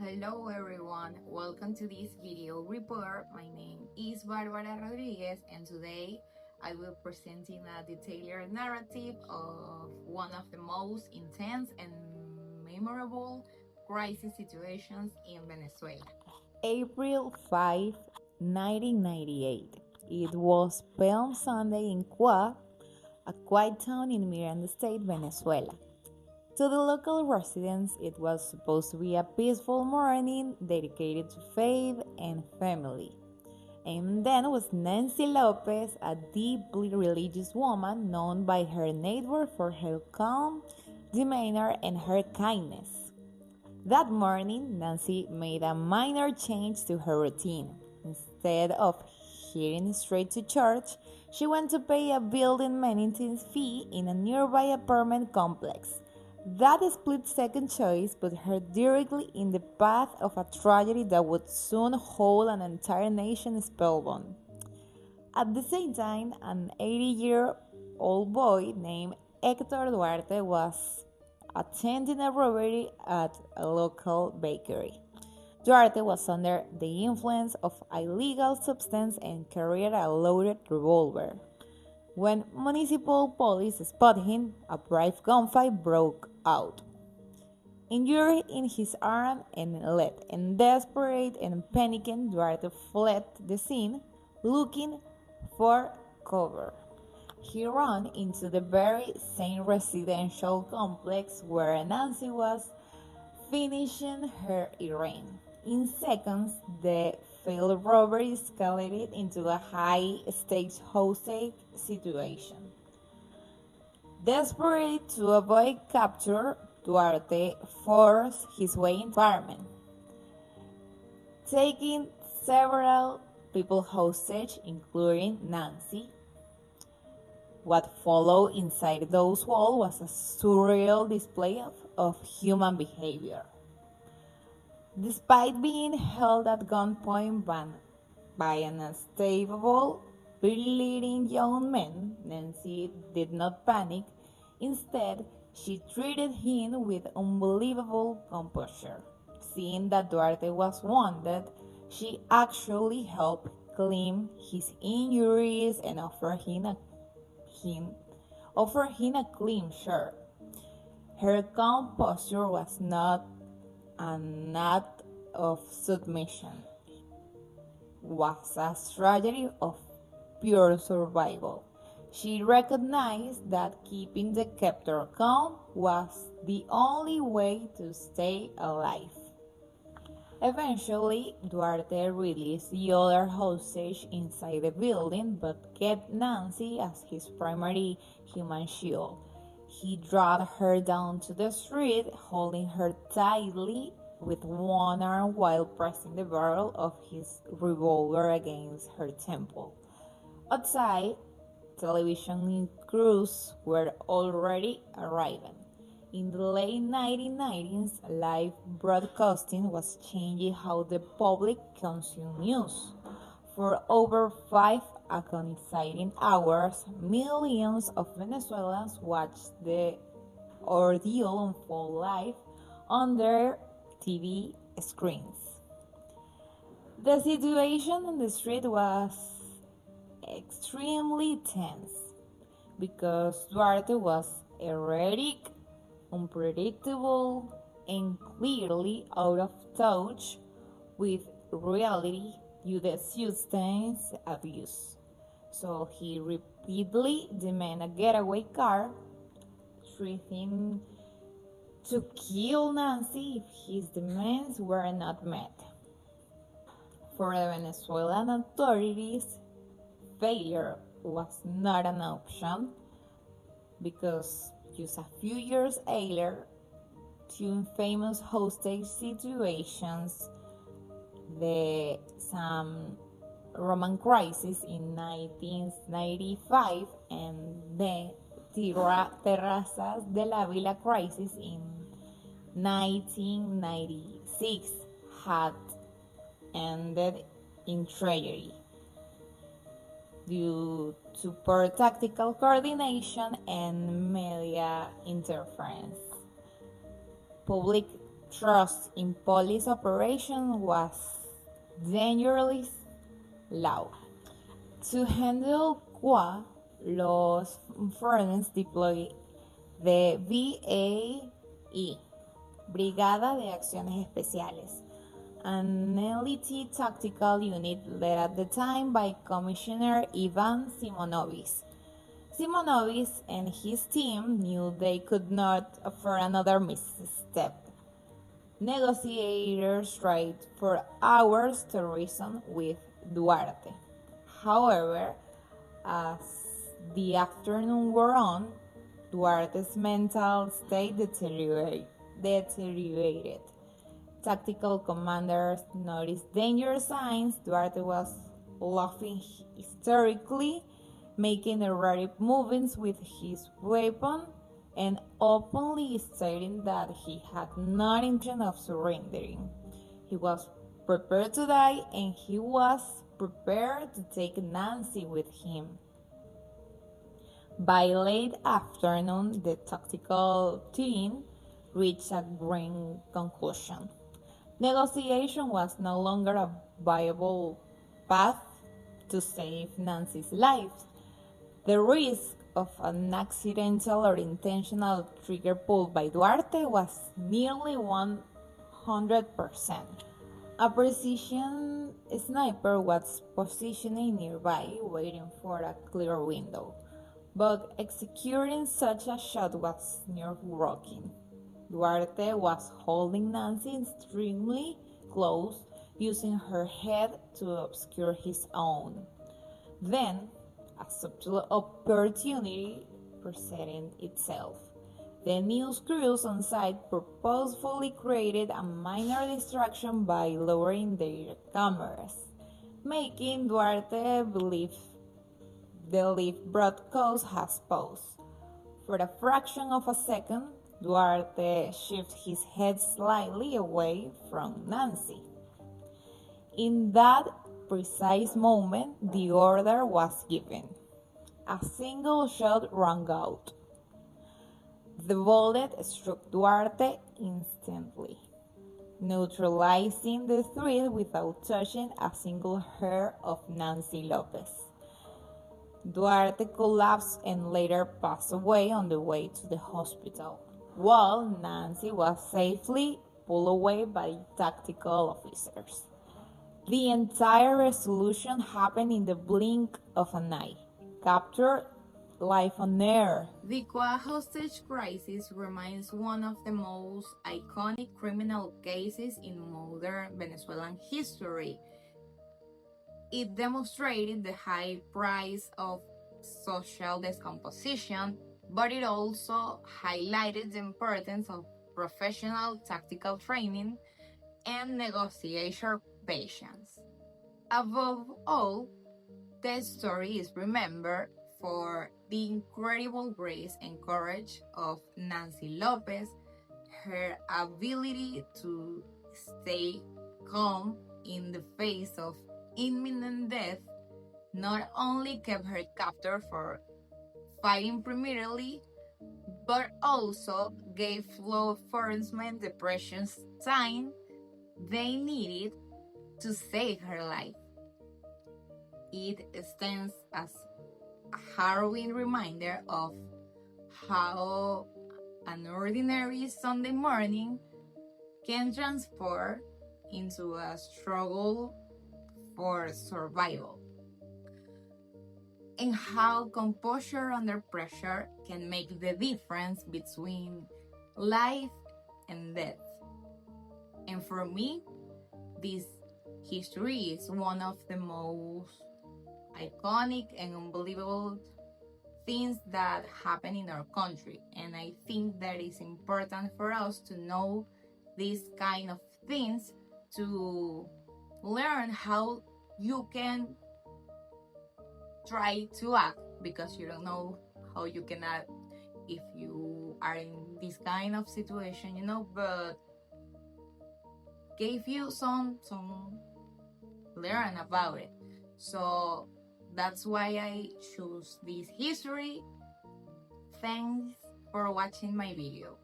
Hello everyone, welcome to this video report. My name is Barbara Rodriguez and today I will presenting a detailed narrative of one of the most intense and memorable crisis situations in Venezuela. April 5, 1998. It was Palm Sunday in Cua, a quiet town in Miranda State, Venezuela. To the local residents, it was supposed to be a peaceful morning dedicated to faith and family. And then was Nancy Lopez, a deeply religious woman known by her neighbor for her calm demeanor and her kindness. That morning, Nancy made a minor change to her routine. Instead of heading straight to church, she went to pay a building maintenance fee in a nearby apartment complex. That split second choice put her directly in the path of a tragedy that would soon hold an entire nation spellbound. At the same time, an 80-year-old boy named Hector Duarte was attending a robbery at a local bakery. Duarte was under the influence of illegal substance and carried a loaded revolver. When municipal police spotted him, a brief gunfight broke out. Injured in his arm and leg, and desperate and panicking, Duarte fled the scene, looking for cover. He ran into the very same residential complex where Nancy was finishing her errand. In seconds, the failed robbery escalated into a high-stakes hostage situation. Desperate to avoid capture, Duarte forced his way into the apartment, taking several people hostage, including Nancy. What followed inside those walls was a surreal display of human behavior. Despite being held at gunpoint by an unstable, bleeding young man, Nancy did not panic. Instead, she treated him with unbelievable composure. Seeing that Duarte was wounded, she actually helped clean his injuries and offered him a clean shirt. Her calm posture was not an act of submission, was a strategy of pure survival. She recognized that keeping the captor calm was the only way to stay alive. Eventually, Duarte released the other hostage inside the building but kept Nancy as his primary human shield. He dragged her down to the street, holding her tightly with one arm while pressing the barrel of his revolver against her temple. Outside, television crews were already arriving. In the late 1990s, live broadcasting was changing how the public consumed news. For over 5 agonizing hours, millions of Venezuelans watched the ordeal unfold live on their TV screens. The situation on the street was extremely tense because Duarte was erratic, unpredictable, and clearly out of touch with reality due to substance abuse. So he repeatedly demanded a getaway car, threatening to kill Nancy if his demands were not met. For the Venezuelan authorities, failure was not an option because just a few years earlier, two famous hostage situations, the San Roman crisis in 1995 and the Terrazas de la Villa crisis in 1996, had ended in tragedy due to poor tactical coordination and media interference. Public trust in police operation was dangerously low. To handle QA, los foreigners deployed the BAE, Brigada de Acciones Especiales, an elite tactical unit led at the time by Commissioner Ivan Simonovic. Simonovic and his team knew they could not afford another misstep. Negotiators tried for hours to reason with Duarte. However, as the afternoon wore on, Duarte's mental state deteriorated. Tactical commanders noticed danger signs. Duarte was laughing hysterically, making erratic movements with his weapon, and openly stating that he had no intention of surrendering. He was prepared to die, and he was prepared to take Nancy with him. By late afternoon, the tactical team reached a grim conclusion. Negotiation was no longer a viable path to save Nancy's life. The risk of an accidental or intentional trigger pulled by Duarte was nearly 100%. A precision sniper was positioning nearby, waiting for a clear window, but executing such a shot was nerve-wracking. Duarte was holding Nancy extremely close, using her head to obscure his own. Then, a subtle opportunity presented itself. The news crews on site purposefully created a minor distraction by lowering their cameras, making Duarte believe the live broadcast has paused. For a fraction of a second, Duarte shifted his head slightly away from Nancy. In that precise moment, the order was given. A single shot rang out. The bullet struck Duarte instantly, neutralizing the threat without touching a single hair of Nancy Lopez. Duarte collapsed and later passed away on the way to the hospital, while Nancy was safely pulled away by tactical officers. The entire resolution happened in the blink of an eye. Captured life on air. The Cuba hostage crisis remains one of the most iconic criminal cases in modern Venezuelan history. It demonstrated the high price of social decomposition, but it also highlighted the importance of professional tactical training and negotiation patience. Above all, the story is remembered for the incredible grace and courage of Nancy Lopez, her ability to stay calm in the face of imminent death not only kept her captor from fighting primarily, but also gave law enforcement the precious time they needed to save her life. It stands as a harrowing reminder of how an ordinary Sunday morning can transform into a struggle for survival, and how composure under pressure can make the difference between life and death. And for me, this history is one of the most iconic and unbelievable things that happen in our country, and I think that it's important for us to know these kind of things to learn how you can try to act, because you don't know how you can act if you are in this kind of situation, but gave you some learn about it. So that's why I choose this history. Thanks for watching my video.